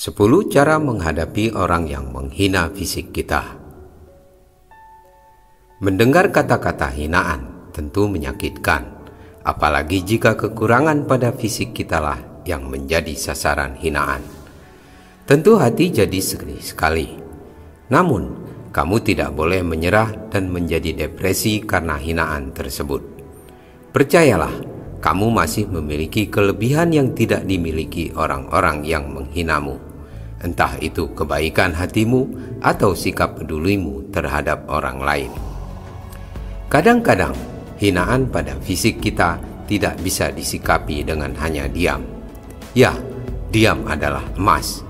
10 cara menghadapi orang yang menghina fisik kita. Mendengar kata-kata hinaan tentu menyakitkan, apalagi jika kekurangan pada fisik kitalah yang menjadi sasaran hinaan. Tentu hati jadi sedih sekali. Namun, kamu tidak boleh menyerah dan menjadi depresi karena hinaan tersebut. Percayalah, kamu masih memiliki kelebihan yang tidak dimiliki orang-orang yang menghinamu. Entah itu kebaikan hatimu atau sikap pedulimu terhadap orang lain. Kadang-kadang, hinaan pada fisik kita tidak bisa disikapi dengan hanya diam. Ya, diam adalah emas.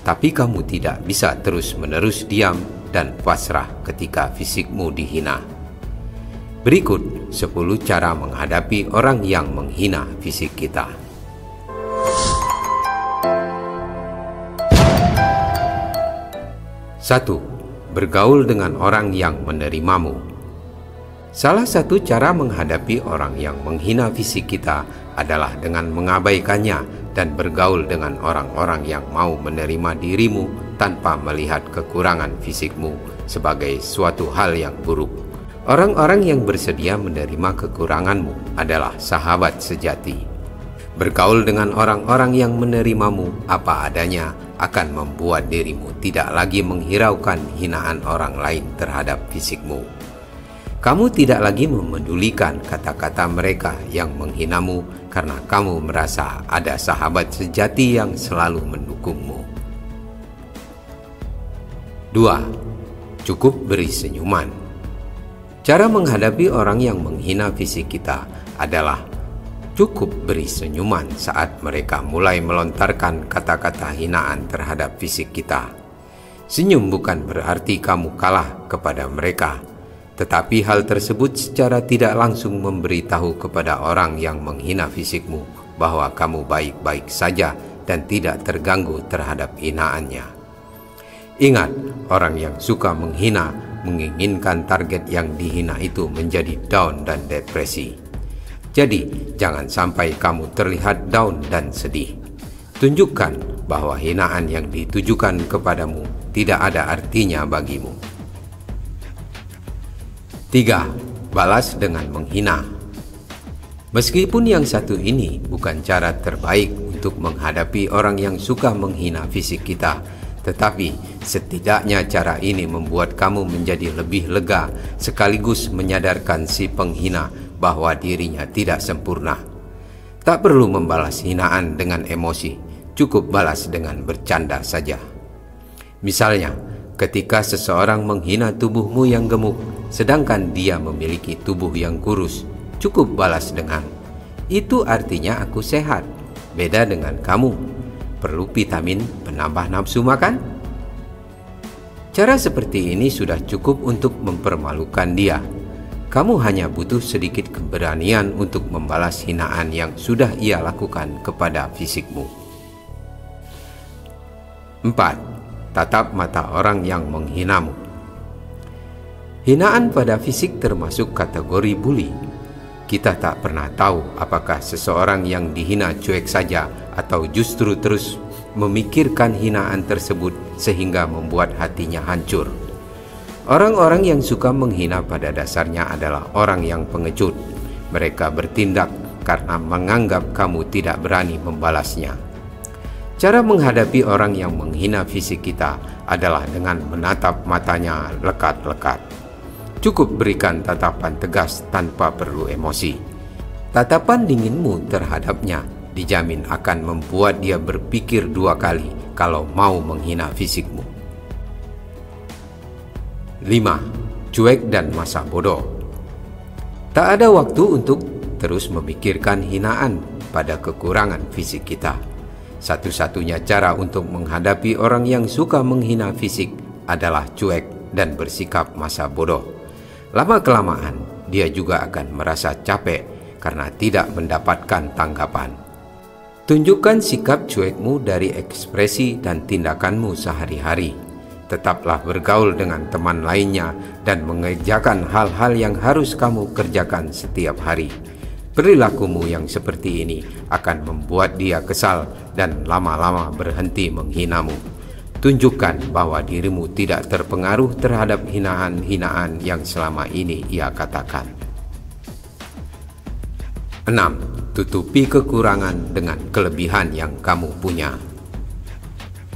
Tapi kamu tidak bisa terus-menerus diam dan pasrah ketika fisikmu dihina. Berikut 10 cara menghadapi orang yang menghina fisik kita. 1. Bergaul dengan orang yang menerimamu. Salah satu cara menghadapi orang yang menghina fisik kita adalah dengan mengabaikannya dan bergaul dengan orang-orang yang mau menerima dirimu tanpa melihat kekurangan fisikmu sebagai suatu hal yang buruk. Orang-orang yang bersedia menerima kekuranganmu adalah sahabat sejati. Bergaul dengan orang-orang yang menerimamu apa adanya akan membuat dirimu tidak lagi menghiraukan hinaan orang lain terhadap fisikmu. Kamu tidak lagi memedulikan kata-kata mereka yang menghinamu karena kamu merasa ada sahabat sejati yang selalu mendukungmu. 2. Cukup beri senyuman. Cara menghadapi orang yang menghina fisik kita adalah cukup beri senyuman saat mereka mulai melontarkan kata-kata hinaan terhadap fisik kita. Senyum bukan berarti kamu kalah kepada mereka, tetapi hal tersebut secara tidak langsung memberitahu kepada orang yang menghina fisikmu bahwa kamu baik-baik saja dan tidak terganggu terhadap hinaannya. Ingat, orang yang suka menghina menginginkan target yang dihina itu menjadi down dan depresi. Jadi, jangan sampai kamu terlihat down dan sedih. Tunjukkan bahwa hinaan yang ditujukan kepadamu tidak ada artinya bagimu. 3. Balas dengan menghina. Meskipun yang satu ini bukan cara terbaik untuk menghadapi orang yang suka menghina fisik kita, tetapi setidaknya cara ini membuat kamu menjadi lebih lega sekaligus menyadarkan si penghina bahwa dirinya tidak sempurna. Tak perlu membalas hinaan dengan emosi, cukup balas dengan bercanda saja. Misalnya, ketika seseorang menghina tubuhmu yang gemuk, sedangkan dia memiliki tubuh yang kurus, cukup balas dengan, "Itu artinya aku sehat, beda dengan kamu. Perlu vitamin penambah nafsu makan?" Cara seperti ini sudah cukup untuk mempermalukan dia. Kamu hanya butuh sedikit keberanian untuk membalas hinaan yang sudah ia lakukan kepada fisikmu. 4. Tatap mata orang yang menghinamu. Hinaan pada fisik termasuk kategori bully. Kita tak pernah tahu apakah seseorang yang dihina cuek saja atau justru terus memikirkan hinaan tersebut sehingga membuat hatinya hancur. Orang-orang yang suka menghina pada dasarnya adalah orang yang pengecut. Mereka bertindak karena menganggap kamu tidak berani membalasnya. Cara menghadapi orang yang menghina fisik kita adalah dengan menatap matanya lekat-lekat. Cukup berikan tatapan tegas tanpa perlu emosi. Tatapan dinginmu terhadapnya dijamin akan membuat dia berpikir 2 kali kalau mau menghina fisikmu. 5. Cuek dan masa bodoh. Tak ada waktu untuk terus memikirkan hinaan pada kekurangan fisik kita. Satu-satunya cara untuk menghadapi orang yang suka menghina fisik adalah cuek dan bersikap masa bodoh. Lama-kelamaan, dia juga akan merasa capek karena tidak mendapatkan tanggapan. Tunjukkan sikap cuekmu dari ekspresi dan tindakanmu sehari-hari. Tetaplah bergaul dengan teman lainnya dan mengerjakan hal-hal yang harus kamu kerjakan setiap hari. Perilakumu yang seperti ini akan membuat dia kesal dan lama-lama berhenti menghinamu. Tunjukkan bahwa dirimu tidak terpengaruh terhadap hinaan-hinaan yang selama ini ia katakan. 6. Tutupi kekurangan dengan kelebihan yang kamu punya.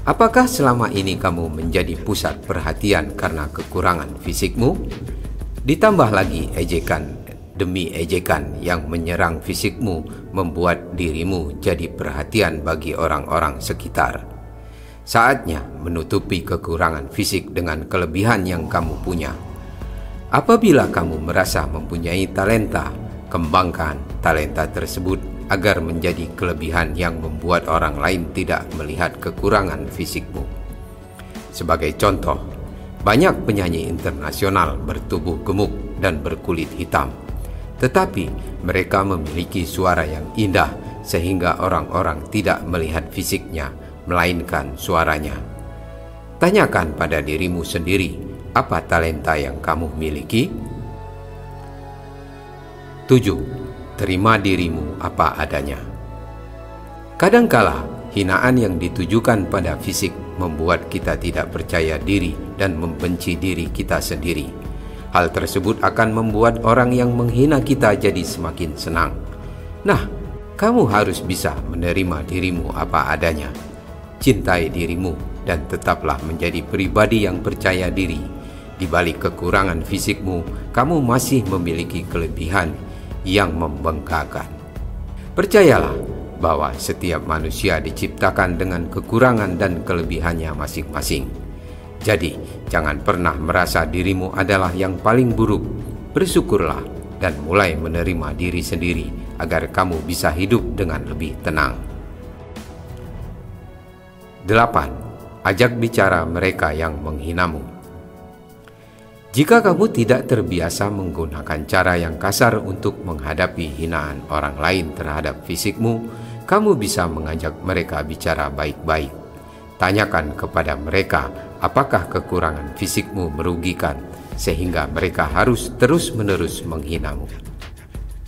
Apakah selama ini kamu menjadi pusat perhatian karena kekurangan fisikmu? Ditambah lagi ejekan demi ejekan yang menyerang fisikmu membuat dirimu jadi perhatian bagi orang-orang sekitar. Saatnya menutupi kekurangan fisik dengan kelebihan yang kamu punya. Apabila kamu merasa mempunyai talenta, kembangkan talenta tersebut agar menjadi kelebihan yang membuat orang lain tidak melihat kekurangan fisikmu. Sebagai contoh, banyak penyanyi internasional bertubuh gemuk dan berkulit hitam, tetapi mereka memiliki suara yang indah sehingga orang-orang tidak melihat fisiknya, melainkan suaranya. Tanyakan pada dirimu sendiri, apa talenta yang kamu miliki? 7. Terima dirimu apa adanya. Kadangkala, hinaan yang ditujukan pada fisik membuat kita tidak percaya diri dan membenci diri kita sendiri. Hal tersebut akan membuat orang yang menghina kita jadi semakin senang. Nah, kamu harus bisa menerima dirimu apa adanya. Cintai dirimu dan tetaplah menjadi pribadi yang percaya diri. Di balik kekurangan fisikmu, kamu masih memiliki kelebihan yang membanggakan. Percayalah bahwa setiap manusia diciptakan dengan kekurangan dan kelebihannya masing-masing. Jadi, jangan pernah merasa dirimu adalah yang paling buruk. Bersyukurlah dan mulai menerima diri sendiri agar kamu bisa hidup dengan lebih tenang. 8. Ajak bicara mereka yang menghinamu. Jika kamu tidak terbiasa menggunakan cara yang kasar untuk menghadapi hinaan orang lain terhadap fisikmu, kamu bisa mengajak mereka bicara baik-baik. Tanyakan kepada mereka apakah kekurangan fisikmu merugikan sehingga mereka harus terus-menerus menghinamu.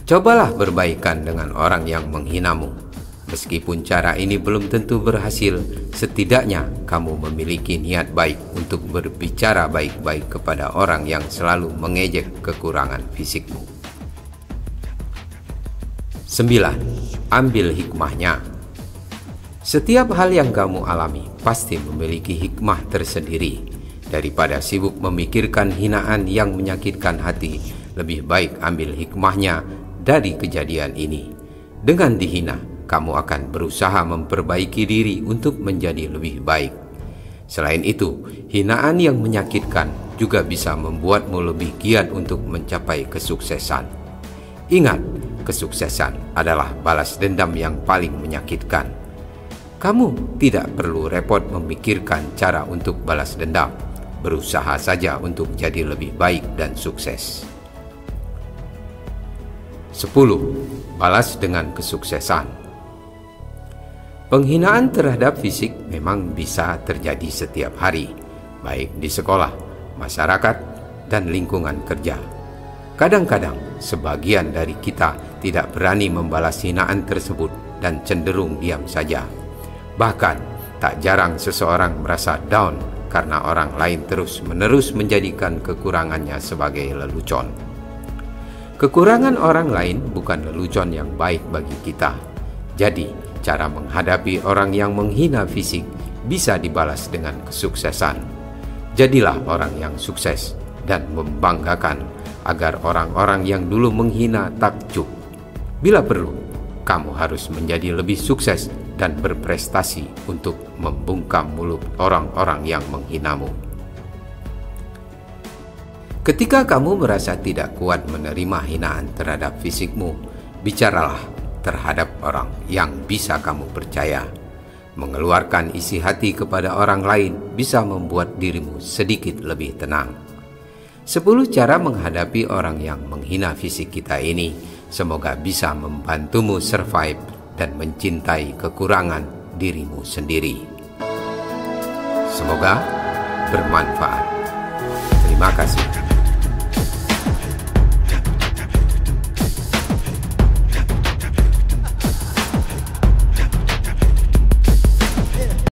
Cobalah berbaikan dengan orang yang menghinamu. Meskipun cara ini belum tentu berhasil, setidaknya kamu memiliki niat baik untuk berbicara baik-baik kepada orang yang selalu mengejek kekurangan fisikmu. 9. Ambil hikmahnya. Setiap hal yang kamu alami pasti memiliki hikmah tersendiri. Daripada sibuk memikirkan hinaan yang menyakitkan hati, lebih baik ambil hikmahnya dari kejadian ini. Dengan dihina, kamu akan berusaha memperbaiki diri untuk menjadi lebih baik. Selain itu, hinaan yang menyakitkan juga bisa membuatmu lebih giat untuk mencapai kesuksesan. Ingat, kesuksesan adalah balas dendam yang paling menyakitkan. Kamu tidak perlu repot memikirkan cara untuk balas dendam. Berusaha saja untuk jadi lebih baik dan sukses. 10. Balas dengan kesuksesan. Penghinaan terhadap fisik memang bisa terjadi setiap hari, baik di sekolah, masyarakat, dan lingkungan kerja. Kadang-kadang, sebagian dari kita tidak berani membalas hinaan tersebut dan cenderung diam saja. Bahkan, tak jarang seseorang merasa down karena orang lain terus-menerus menjadikan kekurangannya sebagai lelucon. Kekurangan orang lain bukan lelucon yang baik bagi kita. Jadi, cara menghadapi orang yang menghina fisik bisa dibalas dengan kesuksesan. Jadilah orang yang sukses dan membanggakan agar orang-orang yang dulu menghina takjub. Bila perlu, kamu harus menjadi lebih sukses dan berprestasi untuk membungkam mulut orang-orang yang menghinamu. Ketika kamu merasa tidak kuat menerima hinaan terhadap fisikmu, bicaralah terhadap orang yang bisa kamu percaya. Mengeluarkan isi hati kepada orang lain bisa membuat dirimu sedikit lebih tenang. 10 cara menghadapi orang yang menghina fisik kita ini semoga bisa membantumu survive dan mencintai kekurangan dirimu sendiri. Semoga bermanfaat. Terima kasih.